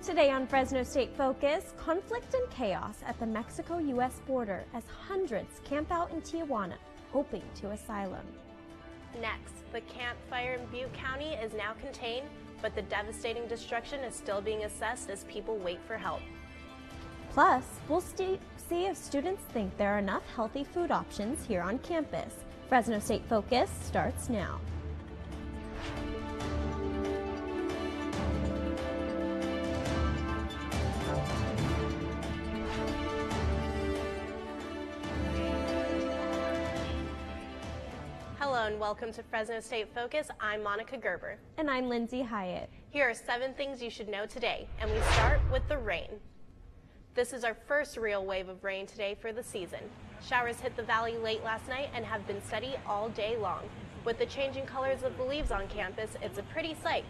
Today on Fresno State Focus, conflict and chaos at the Mexico-U.S. border as hundreds camp out in Tijuana, hoping to asylum. Next, the campfire in Butte County is now contained, but the devastating destruction is still being assessed as people wait for help. Plus, we'll see if students think there are enough healthy food options here on campus. Fresno State Focus starts now. Hello and welcome to Fresno State Focus. I'm Monica Gerber. And I'm Lindsay Hyatt. Here are 7 things you should know today, and we start with the rain. This is our first real wave of rain today for the season. Showers hit the valley late last night and have been steady all day long. With the changing colors of the leaves on campus, it's a pretty sight.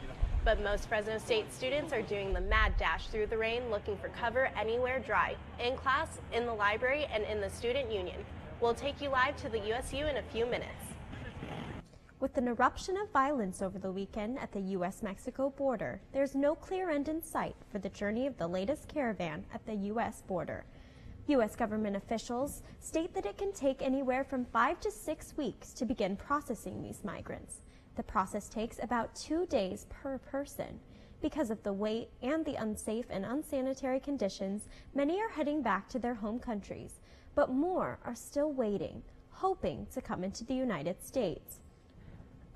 But most Fresno State students are doing the mad dash through the rain, looking for cover anywhere dry, in class, in the library, and in the student union. We'll take you live to the USU in a few minutes. With an eruption of violence over the weekend at the U.S. Mexico border, there's no clear end in sight for the journey of the latest caravan at the U.S. border. U.S. government officials state that it can take anywhere from 5 to 6 weeks to begin processing these migrants. The process takes about 2 days per person. Because of the wait and the unsafe and unsanitary conditions, many are heading back to their home countries, but more are still waiting, hoping to come into the United States.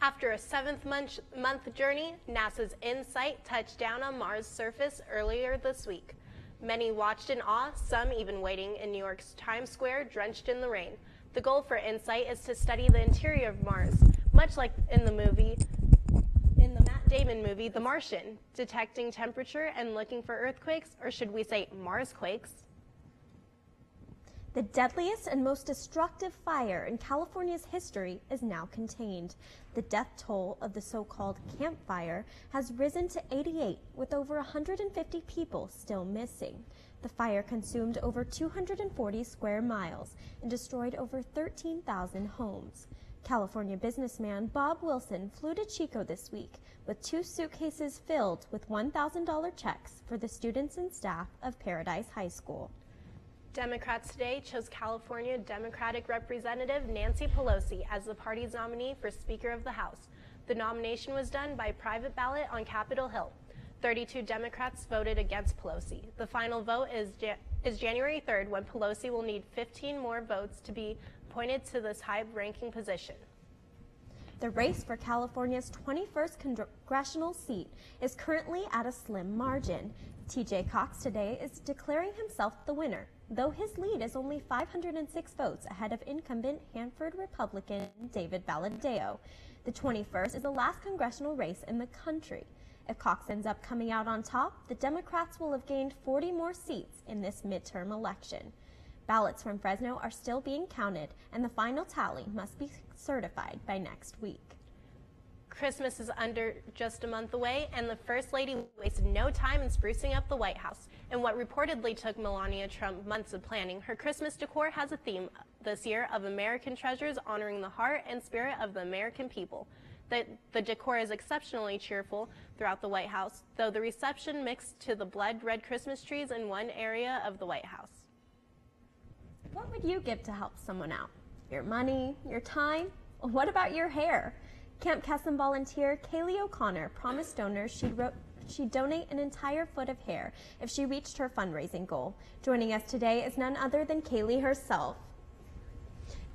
After a 7th-month journey, NASA's InSight touched down on Mars' surface earlier this week. Many watched in awe, some even waiting in New York's Times Square, drenched in the rain. The goal for InSight is to study the interior of Mars, much like in the Matt Damon movie, The Martian, detecting temperature and looking for earthquakes, or should we say Marsquakes. The deadliest and most destructive fire in California's history is now contained. The death toll of the so-called Camp Fire has risen to 88, with over 150 people still missing. The fire consumed over 240 square miles and destroyed over 13,000 homes. California businessman Bob Wilson flew to Chico this week with 2 suitcases filled with $1,000 checks for the students and staff of Paradise High School. Democrats today chose California Democratic Representative Nancy Pelosi as the party's nominee for Speaker of the House. The nomination was done by private ballot on Capitol Hill. 32 Democrats voted against Pelosi. The final vote is January 3rd, when Pelosi will need 15 more votes to be appointed to this high-ranking position. The race for California's 21st congressional seat is currently at a slim margin. T.J. Cox today is declaring himself the winner, though his lead is only 506 votes ahead of incumbent Hanford Republican David Valadao. The 21st is the last congressional race in the country. If Cox ends up coming out on top, the Democrats will have gained 40 more seats in this midterm election. Ballots from Fresno are still being counted, and the final tally must be certified by next week. Christmas is under just a month away, and the First Lady wasted no time in sprucing up the White House. In what reportedly took Melania Trump months of planning, her Christmas decor has a theme this year of American treasures honoring the heart and spirit of the American people. The decor is exceptionally cheerful throughout the White House, though the reception mixed to the blood red Christmas trees in one area of the White House. What would you give to help someone out? Your money, your time? What about your hair? Camp Kesson volunteer Kayleigh O'Connor promised donors she'd donate an entire foot of hair if she reached her fundraising goal. Joining us today is none other than Kayleigh herself.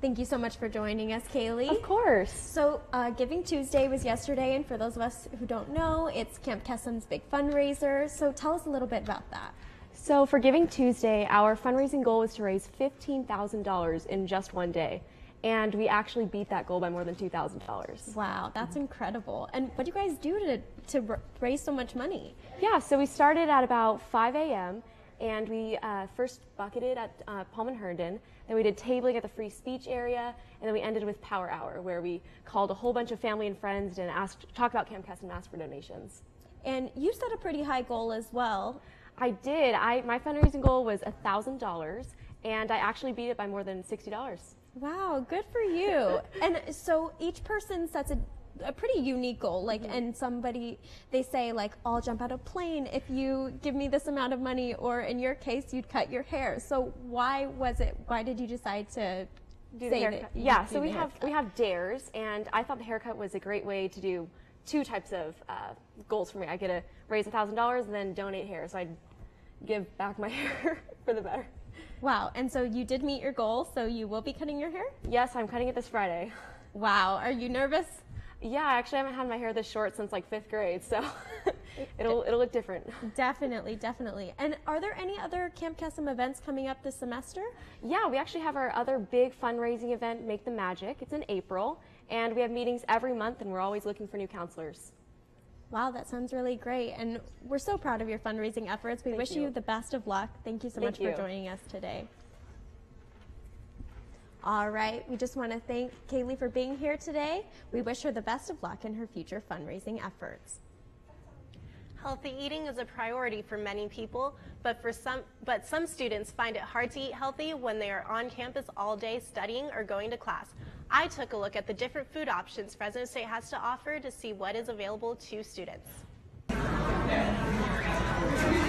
Thank you so much for joining us, Kayleigh. Of course. So Giving Tuesday was yesterday, and for those of us who don't know, it's Camp Kesson's big fundraiser. So tell us a little bit about that. So for Giving Tuesday, our fundraising goal was to raise $15,000 in just one day. And we actually beat that goal by more than $2,000. Wow, that's incredible. And what do you guys do to raise so much money? Yeah, so we started at about 5 a.m. and we first bucketed at Palm and Herndon. Then we did tabling at the free speech area, and then we ended with Power Hour, where we called a whole bunch of family and friends and talked about Camp Kesson and asked for donations. And you set a pretty high goal as well. I did. My fundraising goal was $1,000, and I actually beat it by more than $60. Wow, good for you. And so each person sets a pretty unique goal. Like, and somebody, they say like, I'll jump out of a plane if you give me this amount of money, or in your case, you'd cut your hair. So why did you decide to do the haircut? Yeah, so we have dares, and I thought the haircut was a great way to do two types of goals for me. I get to raise $1,000 and then donate hair, so I'd give back my hair for the better. Wow, and so you did meet your goal, so you will be cutting your hair? Yes, I'm cutting it this Friday. Wow, are you nervous? Yeah, actually I haven't had my hair this short since like 5th grade, so it'll look different. Definitely, definitely. And are there any other Camp Kesem events coming up this semester? Yeah, we actually have our other big fundraising event, Make the Magic. It's in April, and we have meetings every month, and we're always looking for new counselors. Wow, that sounds really great, and we're so proud of your fundraising efforts. We wish you the best of luck. Thank you so much for joining us today. All right, we just want to thank Kayleigh for being here today. We wish her the best of luck in her future fundraising efforts. Healthy eating is a priority for many people, but some students find it hard to eat healthy when they are on campus all day studying or going to class. I took a look at the different food options Fresno State has to offer to see what is available to students.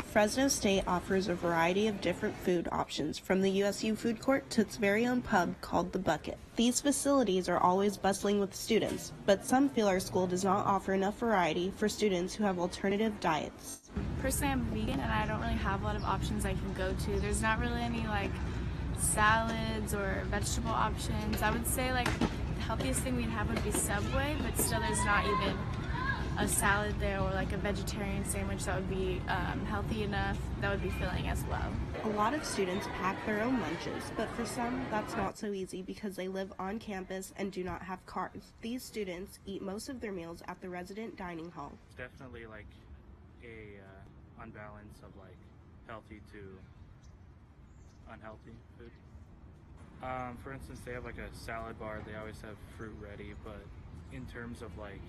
Fresno State offers a variety of different food options, from the USU food court to its very own pub called The Bucket. These facilities are always bustling with students, but some feel our school does not offer enough variety for students who have alternative diets. Personally, I'm vegan and I don't really have a lot of options I can go to. There's not really any like salads or vegetable options. I would say like the healthiest thing we'd have would be Subway, but still there's not even a salad there or like a vegetarian sandwich that would be healthy enough, that would be filling as well. A lot of students pack their own lunches, but for some that's not so easy because they live on campus and do not have cars. These students eat most of their meals at the resident dining hall. It's definitely like a unbalance of like healthy to unhealthy food. For instance, they have like a salad bar, they always have fruit ready, but in terms of like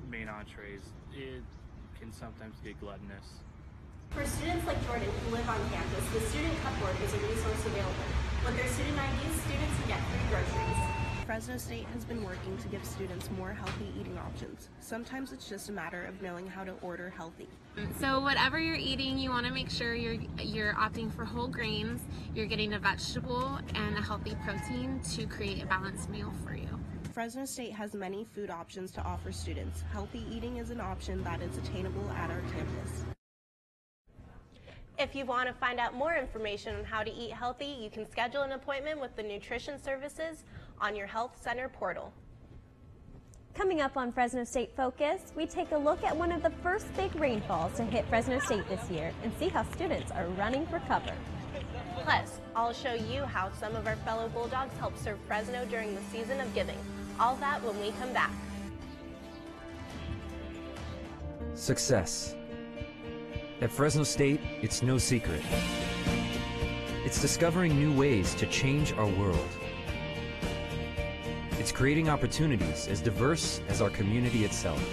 main entrees, it can sometimes get gluttonous. For students like Jordan who live on campus, the student cupboard is a resource available. With their student IDs, students can get free groceries. Fresno State has been working to give students more healthy eating options. Sometimes it's just a matter of knowing how to order healthy. So whatever you're eating, you want to make sure you're opting for whole grains, you're getting a vegetable and a healthy protein to create a balanced meal for you. Fresno State has many food options to offer students. Healthy eating is an option that is attainable at our campus. If you want to find out more information on how to eat healthy, you can schedule an appointment with the nutrition services on your health center portal. Coming up on Fresno State Focus, we take a look at one of the first big rainfalls to hit Fresno State this year and see how students are running for cover. Plus, I'll show you how some of our fellow Bulldogs help serve Fresno during the season of giving. All that when we come back. Success. At Fresno State, it's no secret. It's discovering new ways to change our world. It's creating opportunities as diverse as our community itself.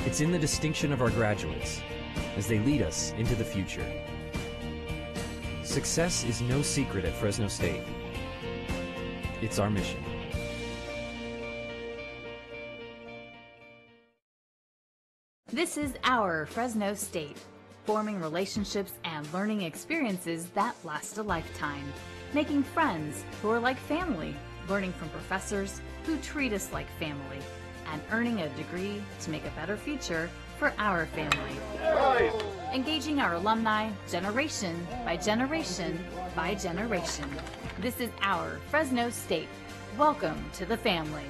It's in the distinction of our graduates as they lead us into the future. Success is no secret at Fresno State. It's our mission. This is our Fresno State, forming relationships and learning experiences that last a lifetime, making friends who are like family, learning from professors who treat us like family, and earning a degree to make a better future for our family. Right. Engaging our alumni generation by generation by generation. This is our Fresno State. Welcome to the family.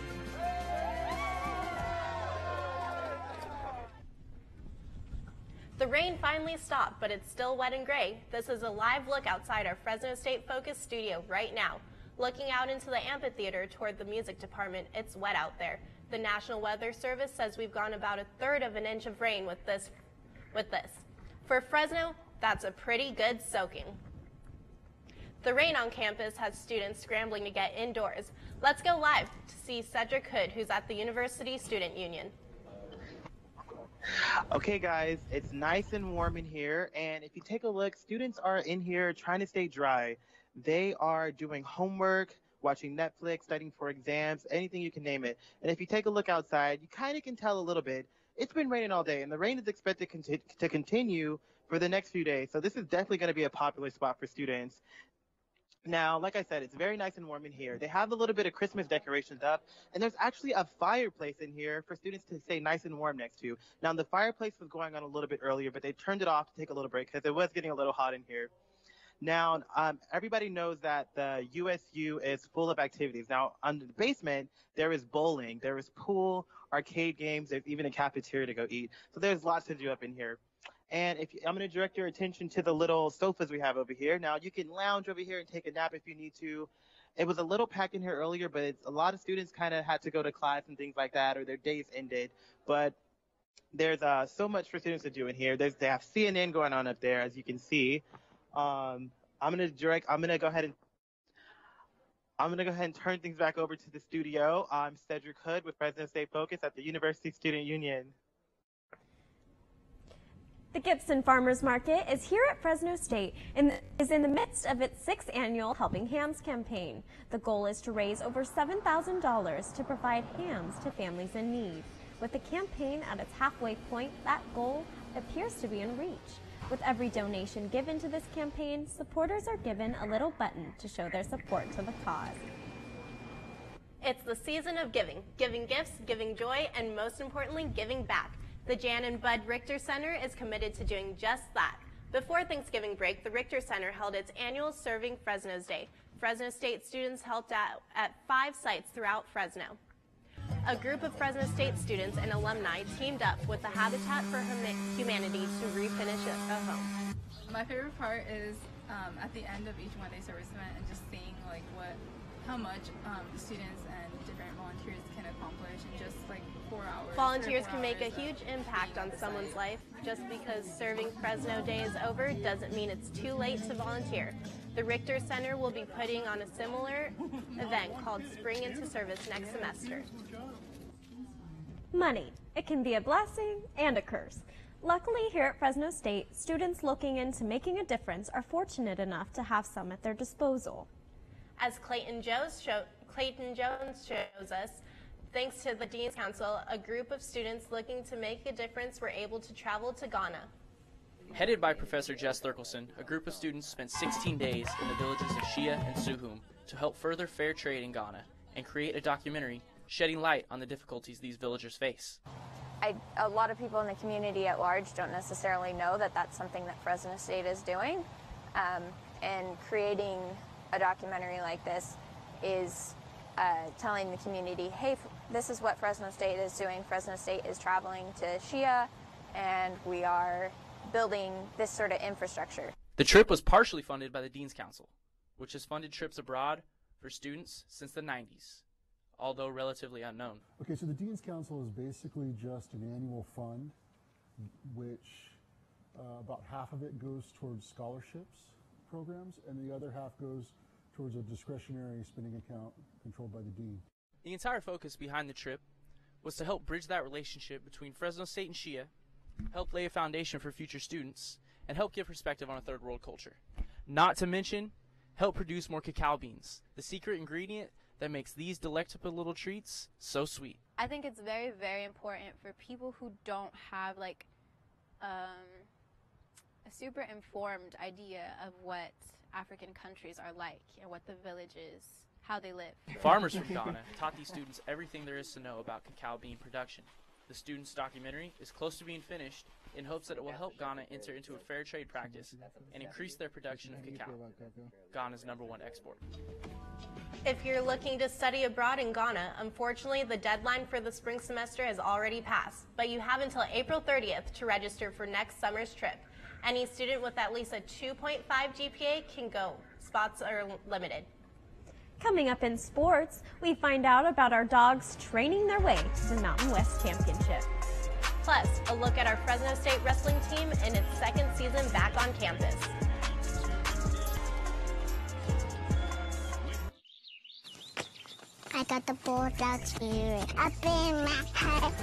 The rain finally stopped, but it's still wet and gray. This is a live look outside our Fresno State Focus studio right now. Looking out into the amphitheater toward the music department, it's wet out there. The National Weather Service says we've gone about 1/3 of an inch of rain with this. For Fresno, that's a pretty good soaking. The rain on campus has students scrambling to get indoors. Let's go live to see Cedric Hood, who's at the University Student Union. Okay guys, it's nice and warm in here, and if you take a look, students are in here trying to stay dry. They are doing homework, watching Netflix, studying for exams, anything you can name it. And if you take a look outside, you kind of can tell a little bit. It's been raining all day, and the rain is expected to continue for the next few days. So this is definitely going to be a popular spot for students. Now, like I said, it's very nice and warm in here. They have a little bit of Christmas decorations up, and there's actually a fireplace in here for students to stay nice and warm next to. Now, the fireplace was going on a little bit earlier, but they turned it off to take a little break because it was getting a little hot in here. Now, everybody knows that the USU is full of activities. Now, under the basement, there is bowling, there is pool, arcade games, there's even a cafeteria to go eat. So there's lots to do up in here. And I'm going to direct your attention to the little sofas we have over here. Now, you can lounge over here and take a nap if you need to. It was a little packed in here earlier, but a lot of students kind of had to go to class and things like that, or their days ended. But there's so much for students to do in here. They have CNN going on up there, as you can see. I'm going to go ahead and turn things back over to the studio. I'm Cedric Hood with Fresno State Focus at the University Student Union. The Gibson Farmers Market is here at Fresno State and is in the midst of its 6th annual Helping Hands campaign. The goal is to raise over $7,000 to provide hams to families in need. With the campaign at its halfway point, that goal appears to be in reach. With every donation given to this campaign, supporters are given a little button to show their support to the cause. It's the season of giving gifts, giving joy, and most importantly, giving back. The Jan and Bud Richter Center is committed to doing just that. Before Thanksgiving break, the Richter Center held its annual Serving Fresno's Day. Fresno State students helped out at 5 sites throughout Fresno. A group of Fresno State students and alumni teamed up with the Habitat for Humanity to refinish a home. My favorite part is at the end of each one-day service event and just seeing like how much students and different volunteers can accomplish in just like 4 hours. Volunteers can make a huge impact on someone's life. Just because Serving Fresno Day is over doesn't mean it's too late to volunteer. The Richter Center will be putting on a similar event called Spring into Service next semester. Money. It can be a blessing and a curse. Luckily, here at Fresno State, students looking into making a difference are fortunate enough to have some at their disposal. As Clayton Jones shows us, thanks to the Dean's Council, a group of students looking to make a difference were able to travel to Ghana. Headed by Professor Jess Thurkelson, a group of students spent 16 days in the villages of Shia and Suhum to help further fair trade in Ghana and create a documentary shedding light on the difficulties these villagers face. A lot of people in the community at large don't necessarily know that that's something that Fresno State is doing, and creating a documentary like this is telling the community, hey, this is what Fresno State is doing. Fresno State is traveling to Shia, and we are building this sort of infrastructure. The trip was partially funded by the Dean's Council, which has funded trips abroad for students since the 90s, although relatively unknown. Okay, so the Dean's Council is basically just an annual fund, which about half of it goes towards scholarships programs, and the other half goes towards a discretionary spending account controlled by the Dean. The entire focus behind the trip was to help bridge that relationship between Fresno State and Shia, help lay a foundation for future students, and help give perspective on a third world culture. Not to mention, help produce more cacao beans, the secret ingredient that makes these delectable little treats so sweet. I think it's very, very important for people who don't have like a super informed idea of what African countries are like and what the villages, how they live. Farmers from Ghana taught these students everything there is to know about cacao bean production. The students' documentary is close to being finished in hopes that it will help Ghana enter into a fair trade practice and increase their production of cacao, Ghana's #1 export. If you're looking to study abroad in Ghana, unfortunately the deadline for the spring semester has already passed, but you have until April 30th to register for next summer's trip. Any student with at least a 2.5 GPA can go. Spots are limited. Coming up in sports, we find out about our dogs training their way to the Mountain West Championship. Plus, a look at our Fresno State wrestling team in its 2nd season back on campus. I got the Bulldog spirit up in my head.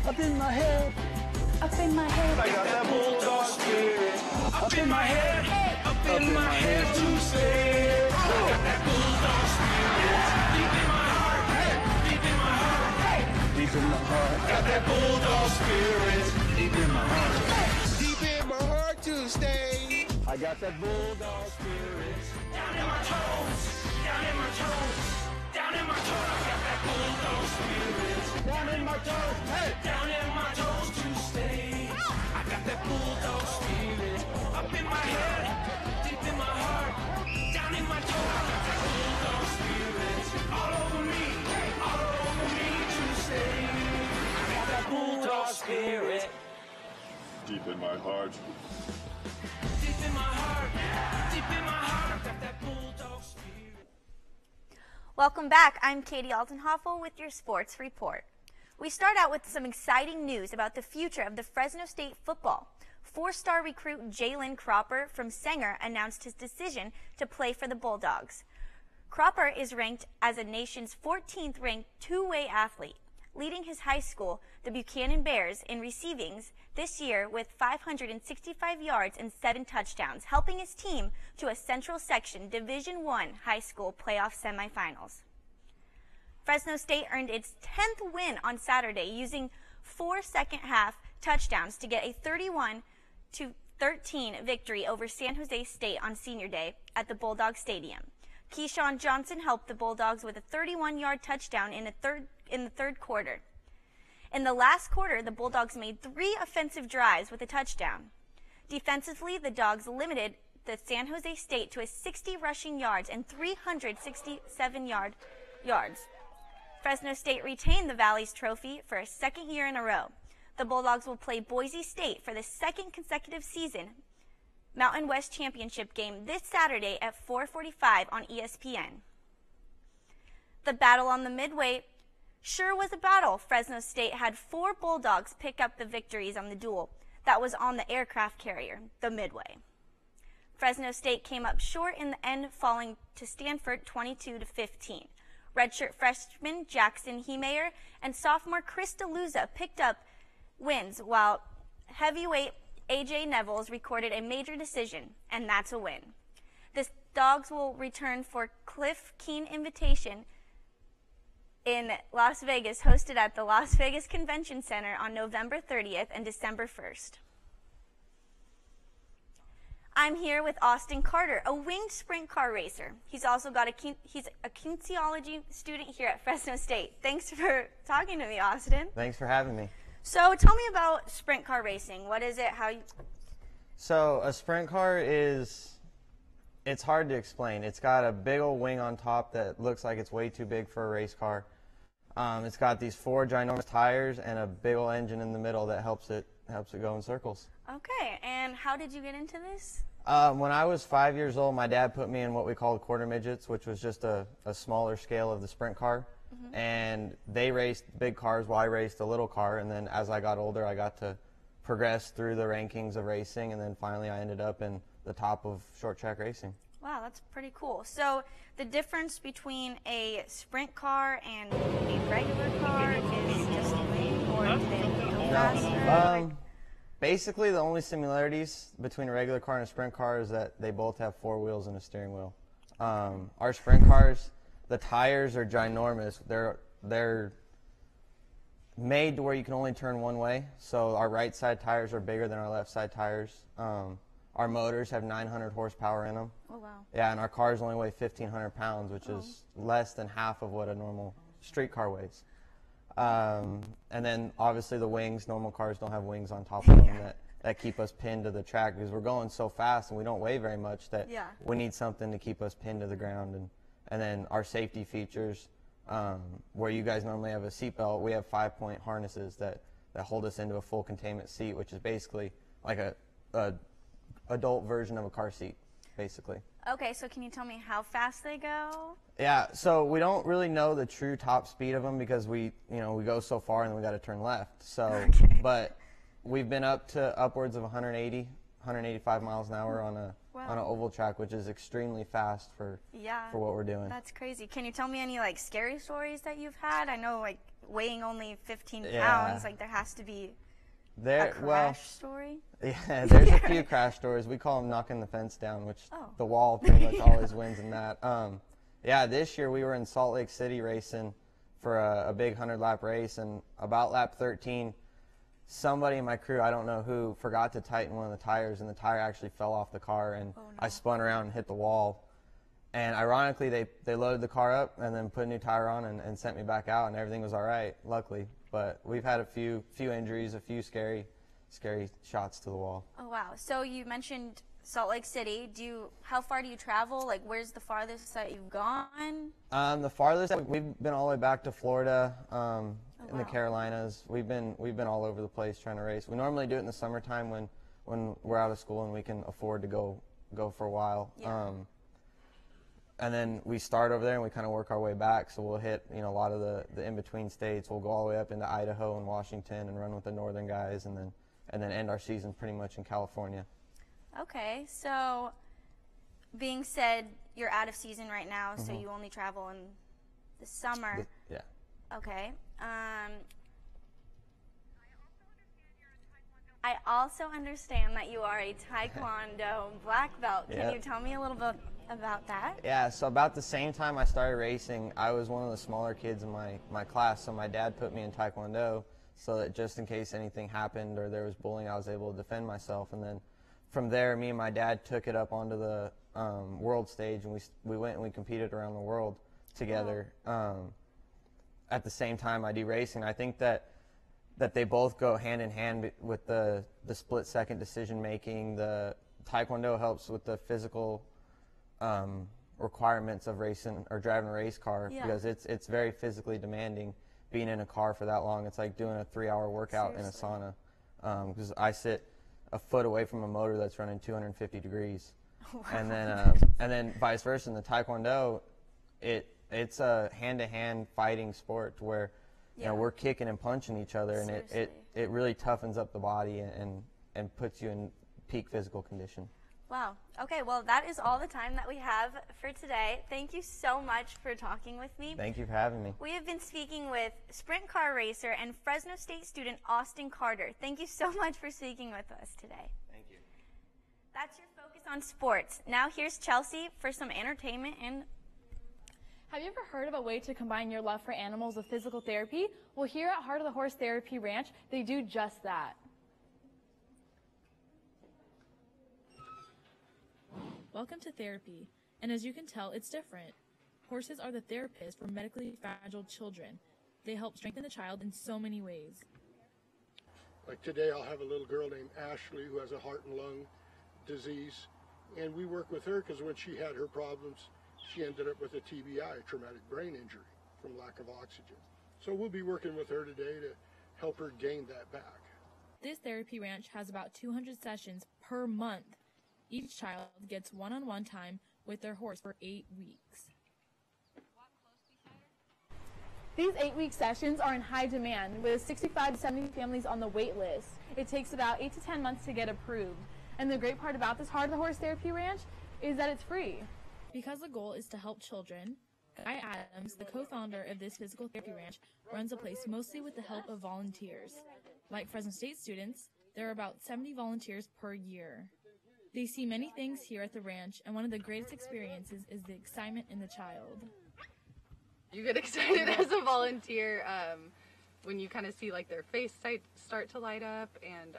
Up in my head. Up in my head. I got that Bulldog spirit up in my head. Up in my head to say. got that Bulldog spirit deep in my heart. Deep in my heart. Deep in my heart. Got that Bulldog spirit deep in my heart. Deep in my heart to stay. I got that Bulldog spirit down in my toes. Down in my toes. Down in my toes. I got that Bulldog spirit down in my toes. Hey. Down in my toes to stay. I got that Bulldog spirit up in my head, deep in my heart, down in my toes. I got that Bulldog spirit all over me to stay. I got that Bulldog spirit deep in my heart. Deep in my heart, deep in my heart. I got that Bulldog spirit. Welcome back. I'm Katie Altenhofel with your sports report. We start out with some exciting news about the future of the Fresno State football. Four-star recruit Jalen Cropper from Sanger announced his decision to play for the Bulldogs. Cropper is ranked as a nation's 14th ranked two-way athlete, leading his high school, the Buchanan Bears, in receivings this year with 565 yards and 7 touchdowns, helping his team to a Central Section Division I high school playoff semifinals. Fresno State earned its 10th win on Saturday using 4 second-half touchdowns to get a 31-13 victory over San Jose State on Senior Day at the Bulldog Stadium. Keyshawn Johnson helped the Bulldogs with a 31-yard touchdown in the third quarter. In the last quarter, the Bulldogs made 3 offensive drives with a touchdown. Defensively, the Dogs limited the San Jose State to a 60 rushing yards and 367 yards. Fresno State retained the Valley's trophy for a second year in a row. The Bulldogs will play Boise State for the second consecutive season Mountain West Championship game this Saturday at 4:45 on ESPN. The battle on the Midway sure was a battle. Fresno State had 4 Bulldogs pick up the victories on the duel that was on the aircraft carrier, the Midway. Fresno State came up short in the end, falling to Stanford 22-15. Redshirt freshman Jackson Hemeyer and sophomore Chris DeLuza picked up wins, while heavyweight A.J. Nevels recorded a major decision, and that's a win. The Dogs will return for Cliff Keen Invitation in Las Vegas, hosted at the Las Vegas Convention Center on November 30th and December 1st. I'm here with Austin Carter, a winged sprint car racer. He's also got he's a kinesiology student here at Fresno State. Thanks for talking to me, Austin. Thanks for having me. So tell me about sprint car racing. What is it? So a sprint car it's hard to explain. It's got a big old wing on top that looks like it's way too big for a race car. It's got these 4 ginormous tires and a big old engine in the middle that helps it go in circles. Okay, and how did you get into this? When I was 5 years old, my dad put me in what we called quarter midgets, which was just a smaller scale of the sprint car. Mm-hmm. And they raced big cars while I raced a little car. And then as I got older, I got to progress through the rankings of racing. And then finally I ended up in the top of short track racing. Wow, that's pretty cool. So the difference between a sprint car and a regular car is just a wing, or do they go faster? Basically, the only similarities between a regular car and a sprint car is that they both have 4 wheels and a steering wheel. Our sprint cars, the tires are ginormous. They're made to where you can only turn one way. So our right side tires are bigger than our left side tires. Our motors have 900 horsepower in them. Oh, wow. Yeah, and our cars only weigh 1,500 pounds, which is less than half of what a normal street car weighs. And then obviously the wings, normal cars don't have wings on top of them that keep us pinned to the track, because we're going so fast and we don't weigh very much that we need something to keep us pinned to the ground. And then our safety features, where you guys normally have a seatbelt, we have 5-point harnesses that hold us into a full containment seat, which is basically like a adult version of a car seat, basically. Okay, so can you tell me how fast they go? Yeah, so we don't really know the true top speed of them because we go so far and then we got to turn left. So, but we've been up to upwards of 185 miles an hour on an oval track, which is extremely fast for what we're doing. That's crazy. Can you tell me any like scary stories that you've had? I know like weighing only 15 pounds, like there has to be There, a crash well, story? Yeah, there's a few crash stories. We call them knocking the fence down, which the wall pretty much always wins in that. Yeah, this year we were in Salt Lake City racing for a big 100-lap race, and about lap 13, somebody in my crew, I don't know who, forgot to tighten one of the tires, and the tire actually fell off the car, and I spun around and hit the wall. And ironically, they loaded the car up and then put a new tire on and sent me back out, and everything was all right, luckily. But we've had a few injuries, a few scary shots to the wall. Oh, wow. So you mentioned Salt Lake City. How far do you travel? Like, where's the farthest that you've gone? The farthest, we've been all the way back to Florida, in the Carolinas. We've been all over the place trying to race. We normally do it in the summertime when we're out of school and we can afford to go for a while. Yeah. And then we start over there and we kind of work our way back. So we'll hit, a lot of the in-between states. We'll go all the way up into Idaho and Washington and run with the northern guys, and then end our season pretty much in California. Okay, so being said, you're out of season right now, so you only travel in the summer. Yeah. Okay. I also understand that you are a Taekwondo black belt. Can you tell me a little bit about that? Yeah, so about the same time I started racing, I was one of the smaller kids in my class, so my dad put me in Taekwondo so that just in case anything happened or there was bullying, I was able to defend myself. And then from there, me and my dad took it up onto the world stage, and we went and we competed around the world together. At the same time I do racing. I think that they both go hand in hand with the split-second decision-making. The Taekwondo helps with the physical requirements of racing or driving a race car, because it's very physically demanding being in a car for that long. It's like doing a 3-hour workout in a sauna, because I sit a foot away from a motor that's running 250 degrees. Wow. And then vice versa in the Taekwondo, it's a hand-to-hand fighting sport where we're kicking and punching each other, and it really toughens up the body and puts you in peak physical condition. Wow. Okay, well, that is all the time that we have for today. Thank you so much for talking with me. Thank you for having me. We have been speaking with sprint car racer and Fresno State student Austin Carter. Thank you so much for speaking with us today. Thank you. That's your focus on sports. Now here's Chelsea for some entertainment and... Have you ever heard of a way to combine your love for animals with physical therapy? Well, here at Heart of the Horse Therapy Ranch, they do just that. Welcome to therapy, and as you can tell, it's different. Horses are the therapists for medically fragile children. They help strengthen the child in so many ways. Like today, I'll have a little girl named Ashley who has a heart and lung disease, and we work with her because when she had her problems, she ended up with a TBI, a traumatic brain injury, from lack of oxygen. So we'll be working with her today to help her gain that back. This therapy ranch has about 200 sessions per month. Each child gets one-on-one time with their horse for 8 weeks. These 8-week sessions are in high demand, with 65 to 70 families on the wait list. It takes about 8 to 10 months to get approved. And the great part about this Heart of the Horse Therapy Ranch is that it's free. Because the goal is to help children, Guy Adams, the co-founder of this physical therapy ranch, runs a place mostly with the help of volunteers. Like Fresno State students, there are about 70 volunteers per year. They see many things here at the ranch, and one of the greatest experiences is the excitement in the child. You get excited as a volunteer when you kind of see like their face start to light up, and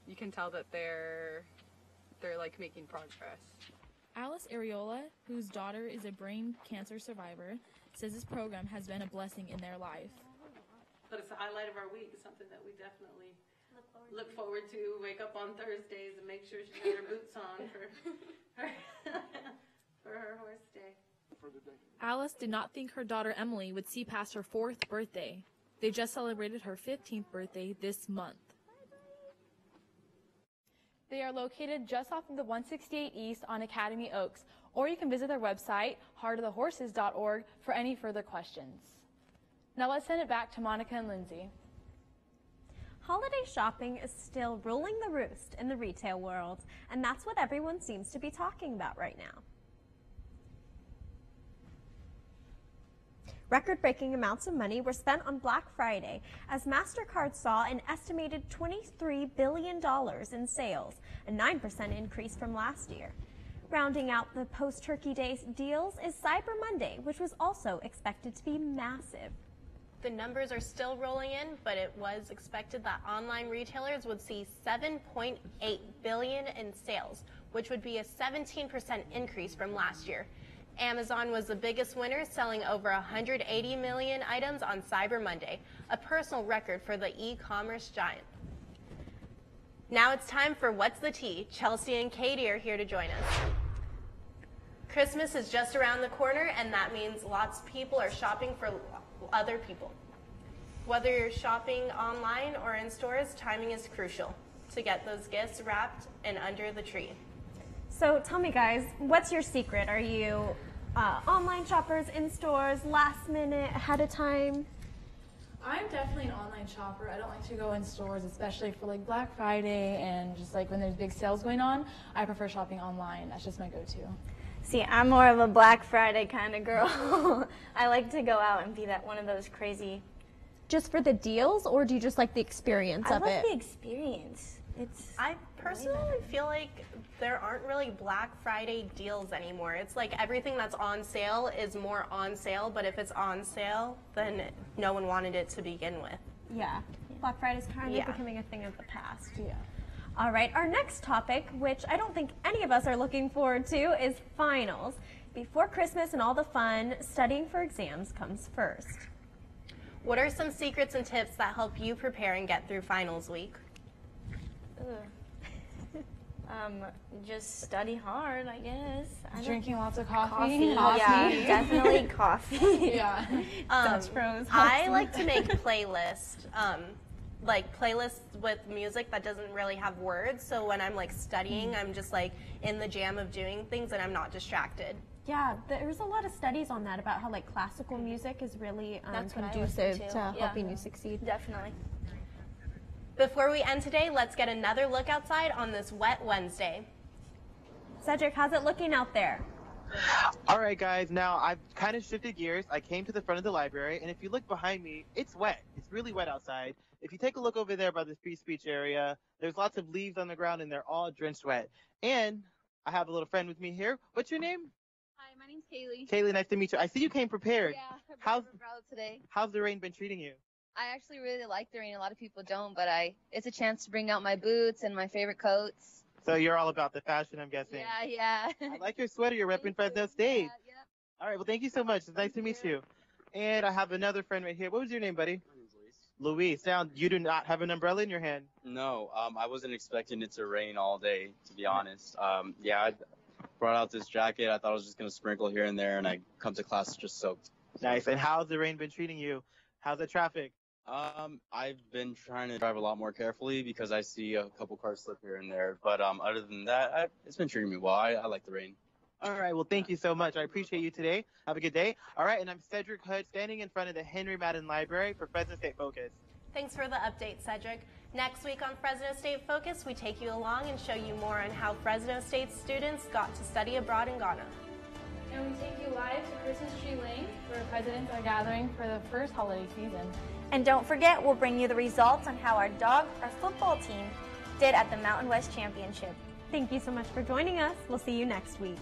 you can tell that they're like making progress. Alice Areola, whose daughter is a brain cancer survivor, says this program has been a blessing in their life. But it's the highlight of our week. It's something that we definitely look forward to. Wake up on Thursdays and make sure she got her boots on for her horse day. Alice did not think her daughter Emily would see past her 4th birthday. They just celebrated her 15th birthday this month. They are located just off of the 168 East on Academy Oaks, or you can visit their website, heartofthehorses.org, for any further questions. Now let's send it back to Monica and Lindsay. Holiday shopping is still ruling the roost in the retail world, and that's what everyone seems to be talking about right now. Record-breaking amounts of money were spent on Black Friday as MasterCard saw an estimated $23 billion in sales, a 9% increase from last year. Rounding out the post-Turkey Day deals is Cyber Monday, which was also expected to be massive. The numbers are still rolling in, but it was expected that online retailers would see $7.8 billion in sales, which would be a 17% increase from last year. Amazon was the biggest winner, selling over 180 million items on Cyber Monday, a personal record for the e-commerce giant. Now it's time for What's the Tea? Chelsea and Katie are here to join us. Christmas is just around the corner, and that means lots of people are shopping for other people. Whether you're shopping online or in stores, timing is crucial to get those gifts wrapped and under the tree. So tell me, guys, what's your secret? Are you online shoppers, in stores, last minute, ahead of time? I'm definitely an online shopper. I don't like to go in stores, especially for like Black Friday and just like when there's big sales going on. I prefer shopping online. That's just my go-to. See, I'm more of a Black Friday kind of girl. I like to go out and be that one of those crazy. Just for the deals, or do you just like the experience of it? I like the experience. I personally feel like there aren't really Black Friday deals anymore. It's like everything that's on sale is more on sale, but if it's on sale, then no one wanted it to begin with. Yeah, Black Friday is kind of becoming a thing of the past. Yeah. All right, our next topic, which I don't think any of us are looking forward to, is finals. Before Christmas and all the fun, studying for exams comes first. What are some secrets and tips that help you prepare and get through finals week? Just study hard, I guess. Drinking lots of coffee. Coffee. Yeah, definitely coffee. Yeah. Dutch Bros. I like to make playlists, like playlists with music that doesn't really have words. So when I'm like studying, I'm just like in the jam of doing things and I'm not distracted. Yeah, there's a lot of studies on that about how like classical music is really That's what I conducive listen to to. helping you succeed. Definitely. Before we end today, let's get another look outside on this wet Wednesday. Cedric, how's it looking out there? All right, guys. Now, I've kind of shifted gears. I came to the front of the library, and if you look behind me, it's wet. It's really wet outside. If you take a look over there by the free speech area, there's lots of leaves on the ground, and they're all drenched wet. And I have a little friend with me here. What's your name? Hi, my name's Kayleigh. Kayleigh, nice to meet you. I see you came prepared. Yeah, How's today. How's the rain been treating you? I actually really like the rain. A lot of people don't, but it's a chance to bring out my boots and my favorite coats. So you're all about the fashion, I'm guessing. Yeah. I like your sweater. You're repping Fresno State. Yeah. All right, well, thank you so much. It's nice to meet you. And I have another friend right here. What was your name, buddy? My name's Luis. Luis. Now, you do not have an umbrella in your hand. No, I wasn't expecting it to rain all day, to be honest. I brought out this jacket. I thought I was just going to sprinkle here and there, and I come to class just soaked. Nice. And how's the rain been treating you? How's the traffic? I've been trying to drive a lot more carefully because I see a couple cars slip here and there. But other than that, it's been treating me well. I like the rain. All right. Well, thank you so much. I appreciate you today. Have a good day. All right. And I'm Cedric Hood, standing in front of the Henry Madden Library for Fresno State Focus. Thanks for the update, Cedric. Next week on Fresno State Focus, we take you along and show you more on how Fresno State students got to study abroad in Ghana. And we take you live to Christmas Tree Lane, where residents are gathering for the first holiday season. And don't forget, we'll bring you the results on how our football team did at the Mountain West Championship. Thank you so much for joining us. We'll see you next week.